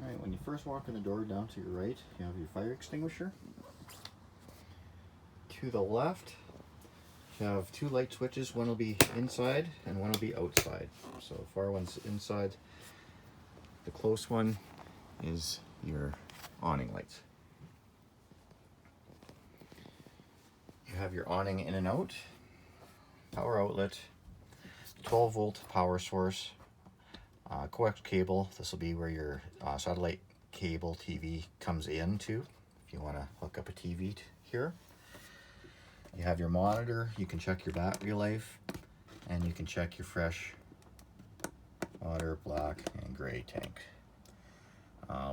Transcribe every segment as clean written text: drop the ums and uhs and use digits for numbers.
Alright, when you first walk in the door, down to your right, you have your fire extinguisher. To the left, you have two light switches. One will be inside and one will be outside. So the far one's inside. The close one is your awning lights. You have your awning in and out, power outlet, 12-volt power source, coax cable. This will be where your satellite cable TV comes into if you want to hook up a TV here. You have your monitor. You can check your battery life, and you can check your fresh water, black and gray tank.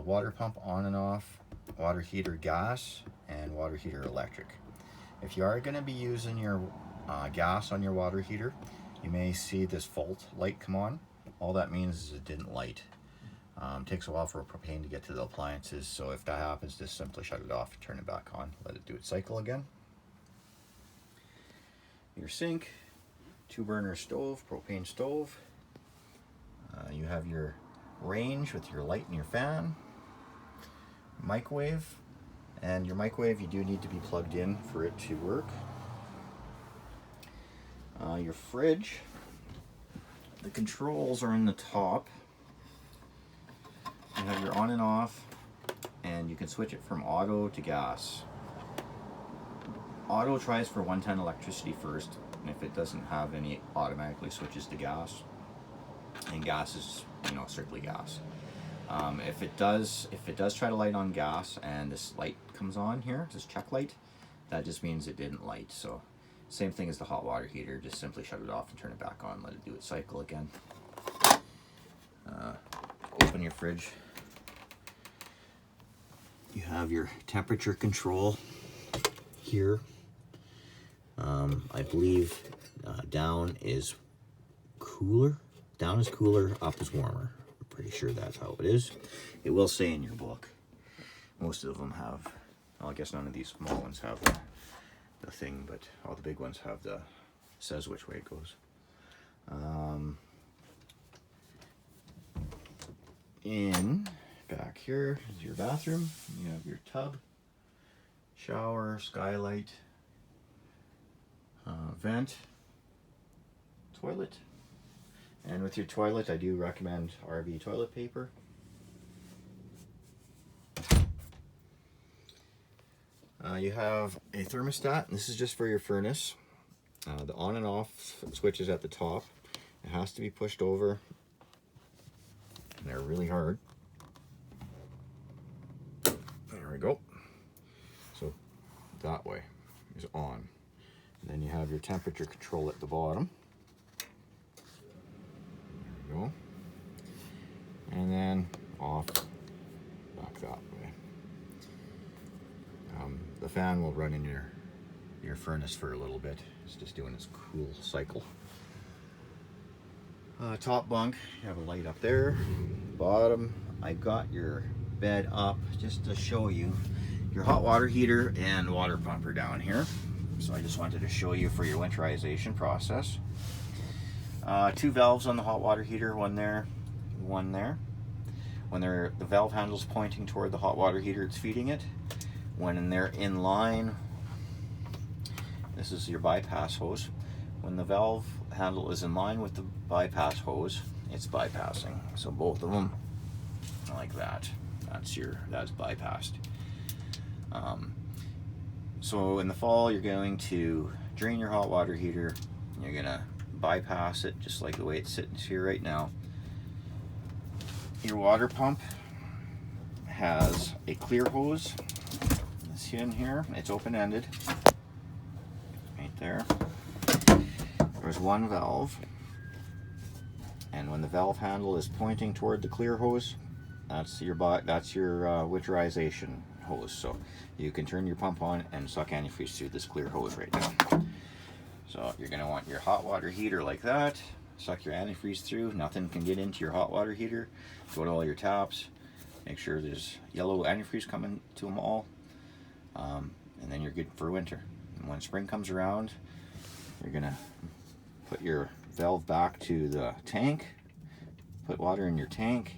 Water pump on and off, water heater gas, and water heater electric. If you are going to be using your gas on your water heater, you may see this fault light come on. All that means is it didn't light. It takes a while for propane to get to the appliances, so if that happens, just simply shut it off, turn it back on, let it do its cycle again. Your sink, 2-burner stove, propane stove. You have your range with your light and your fan, microwave, and your microwave you do need to be plugged in for it to work. Your fridge, the controls are in the top. You have your on and off, and you can switch it from auto to gas. Auto tries for 110 electricity first, and if it doesn't have any, it automatically switches to gas. And gas is, strictly gas. If it does try to light on gas and this light comes on here, this check light, that just means it didn't light. So same thing as the hot water heater, just simply shut it off and turn it back on, let it do its cycle again. Open your fridge. You have your temperature control here. I believe down is cooler. Down is cooler, up is warmer. I'm pretty sure that's how it is. It will say in your book. Most of them have, well, I guess none of these small ones have the thing, but all the big ones have says which way it goes. In back here is your bathroom. You have your tub, shower, skylight, vent, toilet. And with your toilet, I do recommend RV toilet paper. You have a thermostat. This is just for your furnace. The on and off switch is at the top. It has to be pushed over. And they're really hard. There we go. So that way is on. And then you have your temperature control at the bottom. There we go. And then off back that way. The fan will run in your furnace for a little bit. It's just doing its cool cycle. Top bunk, you have a light up there. Bottom, I've got your bed up just to show you. Your hot water heater and water pump are down here. So I just wanted to show you for your winterization process. 2 valves on the hot water heater, one there, one there. When the valve handle's pointing toward the hot water heater, it's feeding it. When they're in line, this is your bypass hose. When the valve handle is in line with the bypass hose, it's bypassing. So both of them like that. That's bypassed. So in the fall, you're going to drain your hot water heater. You're gonna bypass it just like the way it's sitting here right now. Your water pump has a clear hose. This in here, it's open-ended. Right there. There's one valve, and when the valve handle is pointing toward the clear hose, that's your winterization hose. So you can turn your pump on and suck antifreeze through this clear hose right now. So you're going to want your hot water heater like that. Suck your antifreeze through. Nothing can get into your hot water heater. Go to all your taps. Make sure there's yellow antifreeze coming to them all. And then you're good for winter. And when spring comes around, you're going to put your valve back to the tank. Put water in your tank.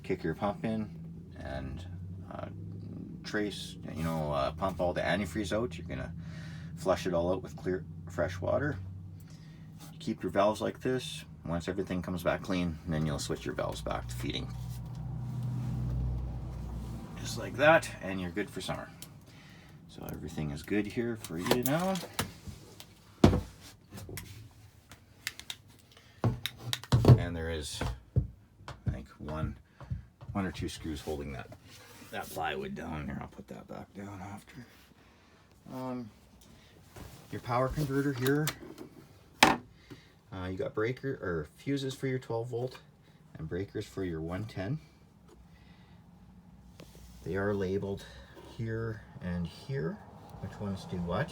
Kick your pump in. and pump all the antifreeze out. You're gonna flush it all out with clear, fresh water. Keep your valves like this. Once everything comes back clean, then you'll switch your valves back to feeding. Just like that, and you're good for summer. So everything is good here for you now. And there is, I think, one or two screws holding that plywood down here. I'll put that back down after. Your power converter here. You got fuses for your 12 volt and breakers for your 110. They are labeled here and here, which ones do what.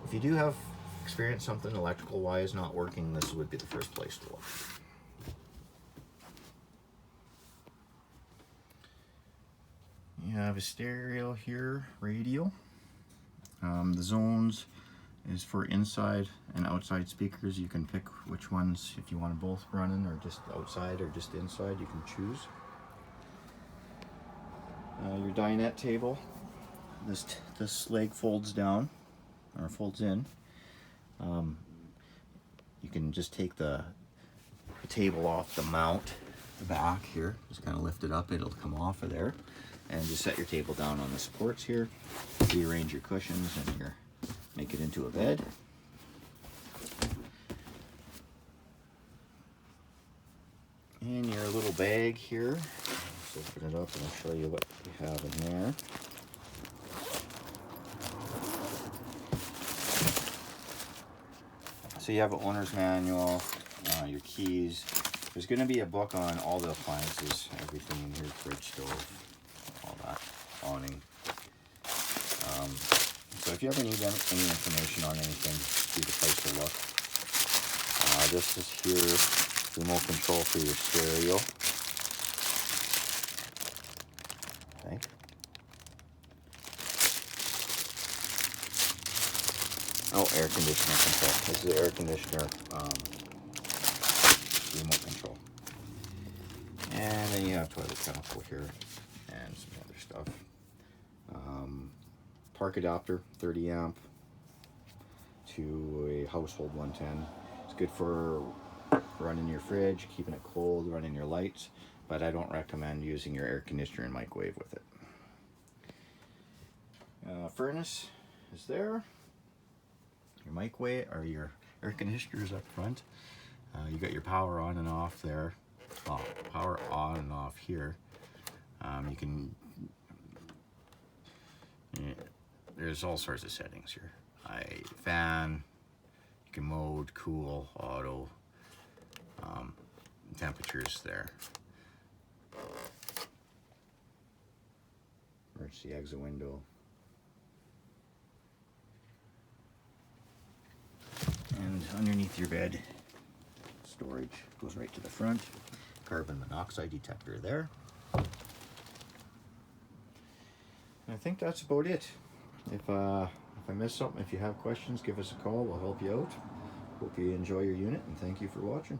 If you do have experienced something electrical wise not working, this would be the first place to look. You have a stereo here, radio. The zones is for inside and outside speakers. You can pick which ones, if you want them both running or just outside or just inside, you can choose. Your dinette table, this leg folds down or folds in. You can just take the table off the mount, the back here, just kind of lift it up, it'll come off of there, and just set your table down on the supports here, rearrange your cushions and make it into a bed. And your little bag here, let's open it up and I'll show you what we have in there. So you have an owner's manual, your keys. There's going to be a book on all the appliances, everything in here, fridge, stove, all that, awning. So if you ever need any information on anything, be the place to look. This is here, remote control for your stereo. Okay. Oh, air conditioner control. This is the air conditioner remote control. And then you have toilet chemical here and some other stuff. Park adapter, 30 amp to a household 110. It's good for running your fridge, keeping it cold, running your lights, but I don't recommend using your air conditioner and microwave with it. Furnace is there. Your microwave or your air conditioner is up front. You got your power on and off there. Well, power on and off here. You can. There's all sorts of settings here. Fan. You can mode, cool, auto. Temperatures there. Emergency exit window. And underneath your bed, storage goes right to the front. Carbon monoxide detector there. And I think that's about it. If I missed something, if you have questions, give us a call. We'll help you out. Hope you enjoy your unit, and thank you for watching.